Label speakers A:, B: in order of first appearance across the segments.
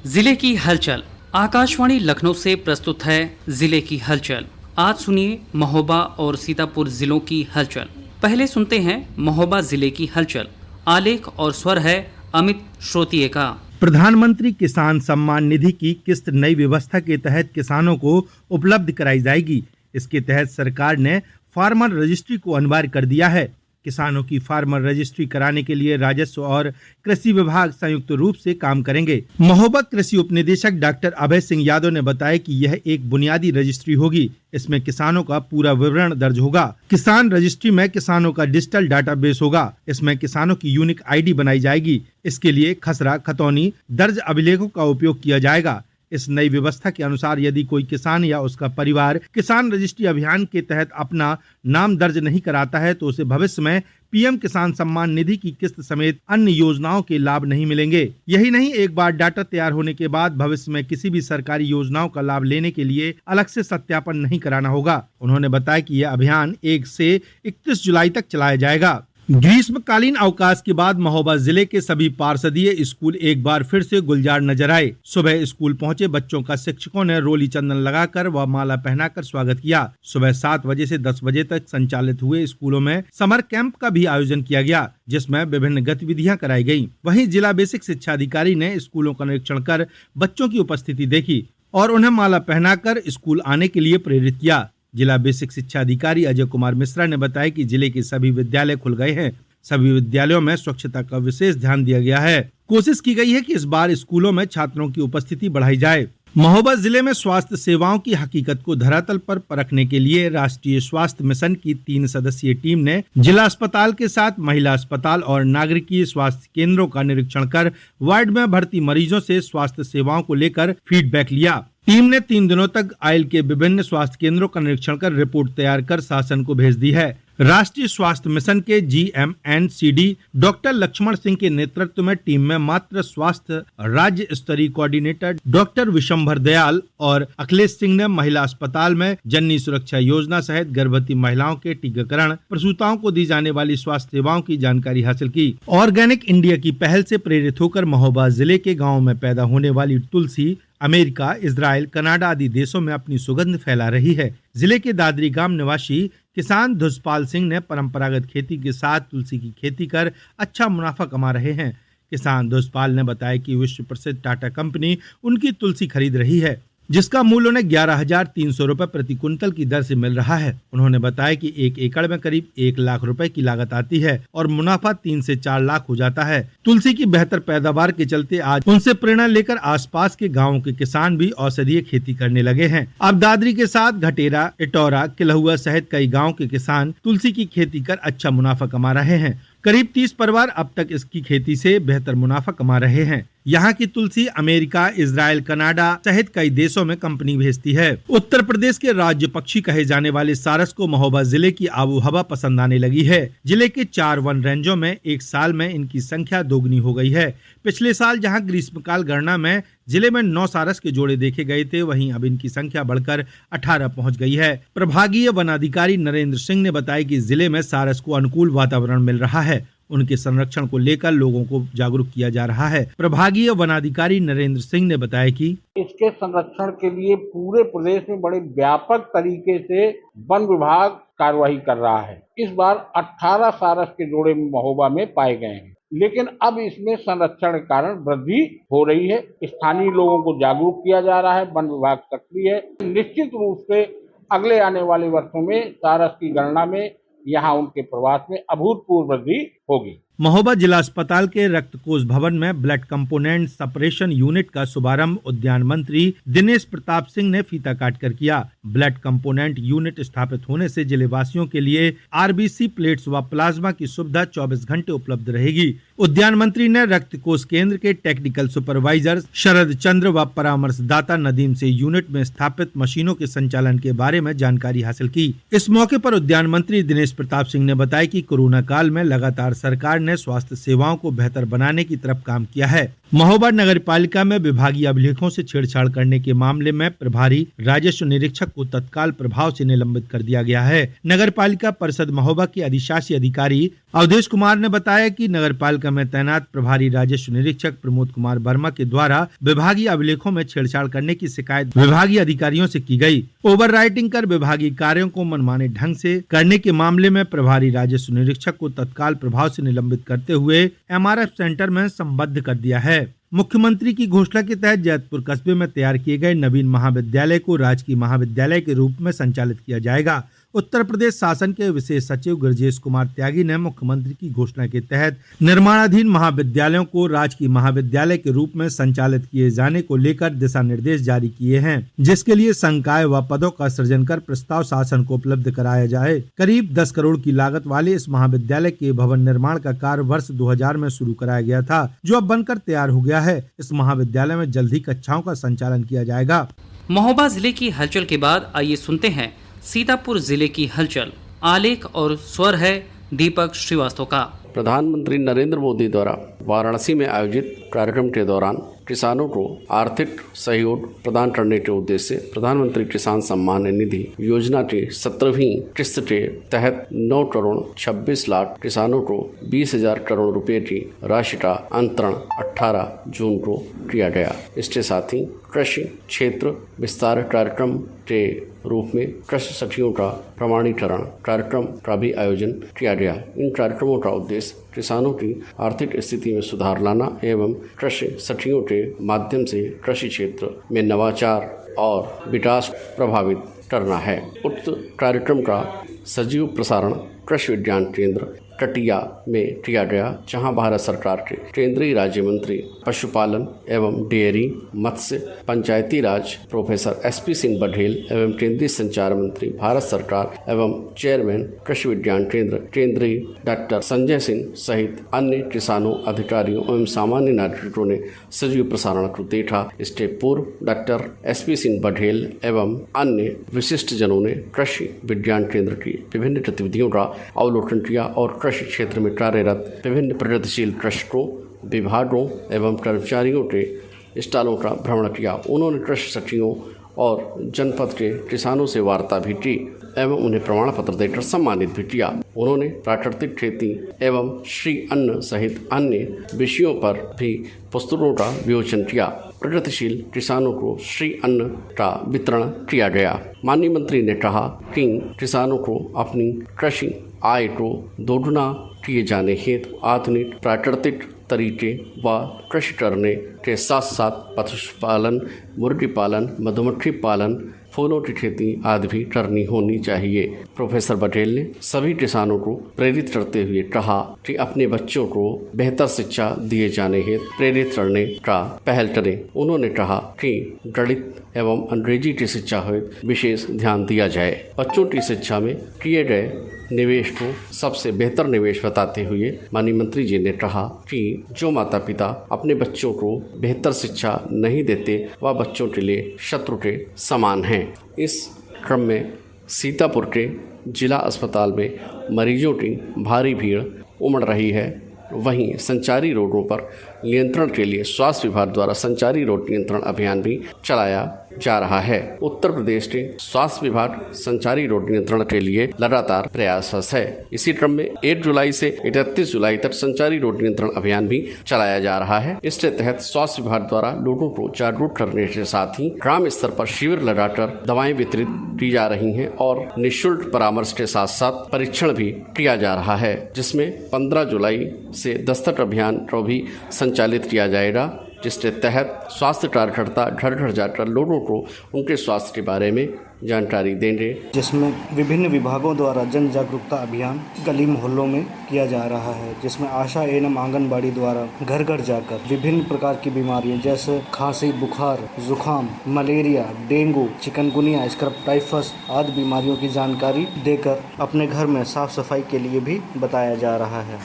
A: जिले की हलचल। आकाशवाणी लखनऊ से प्रस्तुत है जिले की हलचल। आज सुनिए महोबा और सीतापुर जिलों की हलचल। पहले सुनते हैं महोबा जिले की हलचल। आलेख और स्वर है अमित श्रोतिये का।
B: प्रधानमंत्री किसान सम्मान निधि की किस्त नई व्यवस्था के तहत किसानों को उपलब्ध कराई जाएगी। इसके तहत सरकार ने फार्मर रजिस्ट्री को अनिवार्य कर दिया है। किसानों की फार्मर रजिस्ट्री कराने के लिए राजस्व और कृषि विभाग संयुक्त रूप से काम करेंगे। महोबा कृषि उपनिदेशक डॉक्टर अभय सिंह यादव ने बताया कि यह एक बुनियादी रजिस्ट्री होगी। इसमें किसानों का पूरा विवरण दर्ज होगा। किसान रजिस्ट्री में किसानों का डिजिटल डाटाबेस होगा। इसमें किसानों की यूनिक आईडी बनाई जाएगी। इसके लिए खसरा, खतौनी, दर्ज अभिलेखों का उपयोग किया जाएगा। इस नई व्यवस्था के अनुसार यदि कोई किसान या उसका परिवार किसान रजिस्ट्री अभियान के तहत अपना नाम दर्ज नहीं कराता है तो उसे भविष्य में पीएम किसान सम्मान निधि की किस्त समेत अन्य योजनाओं के लाभ नहीं मिलेंगे। यही नहीं, एक बार डाटा तैयार होने के बाद भविष्य में किसी भी सरकारी योजनाओं का लाभ लेने के लिए अलग से सत्यापन नहीं कराना होगा। उन्होंने बताया कि यह अभियान 1 से 31 जुलाई तक चलाया जाएगा। ग्रीष्मकालीन अवकाश के बाद महोबा जिले के सभी पार्षदीय स्कूल एक बार फिर से गुलजार नजर आए। सुबह स्कूल पहुंचे बच्चों का शिक्षकों ने रोली चंदन लगाकर व माला पहनाकर स्वागत किया। सुबह 7 बजे से 10 बजे तक संचालित हुए स्कूलों में समर कैंप का भी आयोजन किया गया, जिसमें विभिन्न गतिविधियां कराई गयी। वहीं जिला बेसिक शिक्षा अधिकारी ने स्कूलों का निरीक्षण कर बच्चों की उपस्थिति देखी और उन्हें माला पहनाकर स्कूल आने के लिए प्रेरित किया। जिला बेसिक शिक्षा अधिकारी अजय कुमार मिश्रा ने बताया कि जिले के सभी विद्यालय खुल गए हैं। सभी विद्यालयों में स्वच्छता का विशेष ध्यान दिया गया है। कोशिश की गई है कि इस बार स्कूलों में छात्रों की उपस्थिति बढ़ाई जाए। महोबा जिले में स्वास्थ्य सेवाओं की हकीकत को धरातल पर परखने के लिए राष्ट्रीय स्वास्थ्य मिशन की 3 सदस्यीय टीम ने जिला अस्पताल के साथ महिला अस्पताल और नागरिकीय स्वास्थ्य केंद्रों का निरीक्षण कर वार्ड में भर्ती मरीजों से स्वास्थ्य सेवाओं को लेकर फीडबैक लिया। टीम ने 3 दिनों तक आइल के विभिन्न स्वास्थ्य केंद्रों का निरीक्षण कर रिपोर्ट तैयार कर शासन को भेज दी है। राष्ट्रीय स्वास्थ्य मिशन के GMNCD डॉक्टर लक्ष्मण सिंह के नेतृत्व में टीम में मातृ स्वास्थ्य राज्य स्तरीय कोऑर्डिनेटर डॉक्टर विशंभर दयाल और अखिलेश सिंह ने महिला अस्पताल में जननी सुरक्षा योजना सहित गर्भवती महिलाओं के टीकाकरण, प्रसूताओं को दी जाने वाली स्वास्थ्य सेवाओं की जानकारी हासिल की। ऑर्गेनिक इंडिया की पहल से प्रेरित होकर महोबा जिले के गाँव में पैदा होने वाली तुलसी अमेरिका, इजराइल, कनाडा आदि देशों में अपनी सुगंध फैला रही है। जिले के दादरी गांव निवासी किसान धुजपाल सिंह ने परंपरागत खेती के साथ तुलसी की खेती कर अच्छा मुनाफा कमा रहे हैं। किसान धुजपाल ने बताया कि विश्व प्रसिद्ध टाटा कंपनी उनकी तुलसी खरीद रही है, जिसका मूल्य उन्हें 11,300 रुपए प्रति कुंतल की दर से मिल रहा है। उन्होंने बताया कि 1 एकड़ में करीब 1 लाख रुपए की लागत आती है और मुनाफा 3 से 4 लाख हो जाता है। तुलसी की बेहतर पैदावार के चलते आज उनसे प्रेरणा लेकर आसपास के गाँवों के किसान भी औषधीय खेती करने लगे हैं। अब दादरी के साथ घटेरा, इटौरा, किलहुआ सहित कई गाँव के किसान तुलसी की खेती कर अच्छा मुनाफा कमा रहे हैं। करीब 30 परिवार अब तक इसकी खेती से बेहतर मुनाफा कमा रहे हैं। यहाँ की तुलसी अमेरिका, इजराइल, कनाडा सहित कई देशों में कंपनी भेजती है। उत्तर प्रदेश के राज्य पक्षी कहे जाने वाले सारस को महोबा जिले की आबो हवा पसंद आने लगी है। जिले के 4 वन रेंजों में एक साल में इनकी संख्या दोगुनी हो गई है। पिछले साल जहाँ ग्रीष्मकाल गणना में जिले में 9 सारस के जोड़े देखे गए थे, वहीं अब इनकी संख्या बढ़कर 18 पहुंच गई है। प्रभागीय वनाधिकारी नरेंद्र सिंह ने बताया कि जिले में सारस को अनुकूल वातावरण मिल रहा है। उनके संरक्षण को लेकर लोगों को जागरूक किया जा रहा है। प्रभागीय वनाधिकारी नरेंद्र सिंह ने बताया कि
C: इसके संरक्षण के लिए पूरे प्रदेश में बड़े व्यापक तरीके से वन विभाग कार्रवाई कर रहा है। इस बार 18 सारस के जोड़े महोबा में पाए गए हैं, लेकिन अब इसमें संरक्षण के कारण वृद्धि हो रही है। स्थानीय लोगों को जागरूक किया जा रहा है, वन विभाग सक्रिय है। निश्चित रूप से अगले आने वाले वर्षों में सारस की गणना में यहाँ उनके प्रवास में अभूतपूर्व वृद्धि होगी।
B: महोबा जिला अस्पताल के रक्त कोष भवन में ब्लड कंपोनेंट सेपरेशन यूनिट का शुभारंभ उद्यान मंत्री दिनेश प्रताप सिंह ने फीता काटकर किया। ब्लड कंपोनेंट यूनिट स्थापित होने से जिले वासियों के लिए आरबीसी प्लेट्स व प्लाज्मा की सुविधा 24 घंटे उपलब्ध रहेगी। उद्यान मंत्री ने रक्त कोष केंद्र के टेक्निकल सुपरवाइजर शरद चंद्र व परामर्शदाता नदीम से यूनिट में स्थापित मशीनों के संचालन के बारे में जानकारी हासिल की। इस मौके पर उद्यान मंत्री दिनेश प्रताप सिंह ने बताया कि कोरोना काल में लगातार सरकार ने स्वास्थ्य सेवाओं को बेहतर बनाने की तरफ काम किया है। महोबा नगर पालिका में विभागीय अभिलेखों से छेड़छाड़ करने के मामले में प्रभारी राजस्व निरीक्षक को तत्काल प्रभाव से निलंबित कर दिया गया है। नगर पालिका परिषद महोबा के अधिशासी अधिकारी अवधेश कुमार ने बताया कि नगर पालिका में तैनात प्रभारी राजस्व निरीक्षक प्रमोद कुमार वर्मा के द्वारा विभागीय अभिलेखों में छेड़छाड़ करने की शिकायत विभागीय अधिकारियों से की गई। ओवर राइटिंग कर विभागीय कार्यों को मनमाने ढंग से करने के मामले में प्रभारी राजस्व निरीक्षक को तत्काल प्रभाव से निलंबित करते हुए एमआरएफ सेंटर में संबद्ध कर दिया है। मुख्यमंत्री की घोषणा के तहत जैतपुर कस्बे में तैयार किए गए नवीन महाविद्यालय को राजकीय महाविद्यालय के रूप में संचालित किया जाएगा। उत्तर प्रदेश शासन के विशेष सचिव गृजेश कुमार त्यागी ने मुख्यमंत्री की घोषणा के तहत निर्माणाधीन महाविद्यालयों को राजकीय महाविद्यालय के रूप में संचालित किए जाने को लेकर दिशा निर्देश जारी किए हैं, जिसके लिए संकाय व पदों का सृजन कर प्रस्ताव शासन को उपलब्ध कराया जाए। करीब 10 करोड़ की लागत वाले इस महाविद्यालय के भवन निर्माण का कार्य वर्ष 2000 में शुरू कराया गया था, जो अब बनकर तैयार हो गया है। इस महाविद्यालय में जल्द ही कक्षाओं का संचालन किया जाएगा।
A: महोबा जिले की हलचल के बाद आइए सुनते हैं सीतापुर जिले की हलचल। आलेख और स्वर है दीपक श्रीवास्तव का।
D: प्रधानमंत्री नरेंद्र मोदी द्वारा वाराणसी में आयोजित कार्यक्रम के दौरान किसानों को आर्थिक सहयोग प्रदान करने के उद्देश्य से प्रधानमंत्री किसान सम्मान निधि योजना की 17वीं किस्त के तहत 9 करोड़ 26 लाख किसानों को 20,000 करोड़ रुपए की राशि का अंतरण 18 जून को किया गया। इसके साथ ही कृषि क्षेत्र विस्तार कार्यक्रम के रूप में कृषि सखियों का प्रमाणीकरण कार्यक्रम का भी आयोजन किया गया। इन कार्यक्रमों का उद्देश्य किसानों की आर्थिक स्थिति में सुधार लाना एवं कृषि सखियों के माध्यम से कृषि क्षेत्र में नवाचार और विकास प्रभावित करना है। उक्त कार्यक्रम का सजीव प्रसारण कृषि विज्ञान केंद्र कटिया में किया गया, जहां भारत सरकार के केंद्रीय राज्य मंत्री पशुपालन एवं डेयरी मत्स्य पंचायती राज प्रोफेसर SP सिंह बघेल एवं केंद्रीय संचार मंत्री भारत सरकार एवं चेयरमैन कृषि विज्ञान केंद्र केंद्रीय डॉक्टर संजय सिंह सहित अन्य किसानों, अधिकारियों एवं सामान्य नागरिकों ने सजीव प्रसारण को देखा। इसके पूर्व डॉक्टर SP सिंह बघेल एवं अन्य विशिष्ट जनों ने कृषि विज्ञान केंद्र की विभिन्न गतिविधियों का अवलोकन किया और कृषि क्षेत्र में कार्यरत विभिन्न प्रगतिशील कृषकों, विभागों एवं कर्मचारियों के स्टॉलों का भ्रमण किया। उन्होंने कृषि सखियों और जनपद के किसानों से वार्ता भी की एवं उन्हें प्रमाण पत्र देकर सम्मानित भी किया। उन्होंने प्राकृतिक खेती एवं श्री अन्न सहित अन्य विषयों पर भी पुस्तकों का विमोचन किया। प्रगतिशील किसानों को श्री अन्न का वितरण किया गया। माननीय मंत्री ने कहा कि किसानों को अपनी कृषि आय को दोगुना किए जाने हेतु आधुनिक प्राकृतिक तरीके व कृषि करने के साथ साथ पशुपालन, मुर्गी पालन, मधुमक्खी पालन, फूलों की खेती आदि भी करनी होनी चाहिए। प्रोफेसर बघेल ने सभी किसानों को प्रेरित करते हुए कहा कि अपने बच्चों को बेहतर शिक्षा दिए जाने हेतु प्रेरित करने का पहल करें। उन्होंने कहा कि गणित एवं अंग्रेजी की शिक्षा हेतु विशेष ध्यान दिया जाए। बच्चों की शिक्षा में किए गए निवेश को सबसे बेहतर निवेश बताते हुए माननीय मंत्री जी ने कहा कि जो माता पिता अपने बच्चों को बेहतर शिक्षा नहीं देते वह बच्चों के लिए शत्रु के समान हैं। इस क्रम में सीतापुर के जिला अस्पताल में मरीजों की भारी भीड़ उमड़ रही है। वहीं संचारी रोगों पर नियंत्रण के लिए स्वास्थ्य विभाग द्वारा संचारी रोग नियंत्रण अभियान भी चलाया जा रहा है। उत्तर प्रदेश के स्वास्थ्य विभाग संचारी रोग नियंत्रण के लिए लगातार प्रयासरत है। इसी क्रम में 1 जुलाई से 31 जुलाई तक संचारी रोग नियंत्रण अभियान भी चलाया जा रहा है। इसके तहत स्वास्थ्य विभाग द्वारा लोगों को जागरूक करने के साथ ही ग्राम स्तर पर शिविर लगाकर दवाएं वितरित की जा रही हैं और निःशुल्क परामर्श के साथ साथ परीक्षण भी किया जा रहा है, जिसमें 15 जुलाई से दस्तक अभियान को भी संचालित किया जाएगा, जिसके तहत स्वास्थ्य कार्यकर्ता घर घर जाकर लोगों को उनके स्वास्थ्य के बारे में जानकारी देंगे,
E: जिसमें विभिन्न विभागों द्वारा जन जागरूकता अभियान गली मोहल्लों में किया जा रहा है, जिसमें आशा एवं आंगनबाड़ी द्वारा घर घर जाकर विभिन्न प्रकार की बीमारियां जैसे खांसी, बुखार, जुकाम, malaria, dengue, chikungunya, scrub typhus आदि बीमारियों की जानकारी देकर अपने घर में साफ सफाई के लिए भी बताया जा रहा है।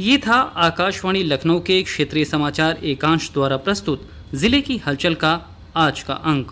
A: ये था आकाशवाणी लखनऊ के क्षेत्रीय समाचार एकांश द्वारा प्रस्तुत जिले की हलचल का आज का अंक।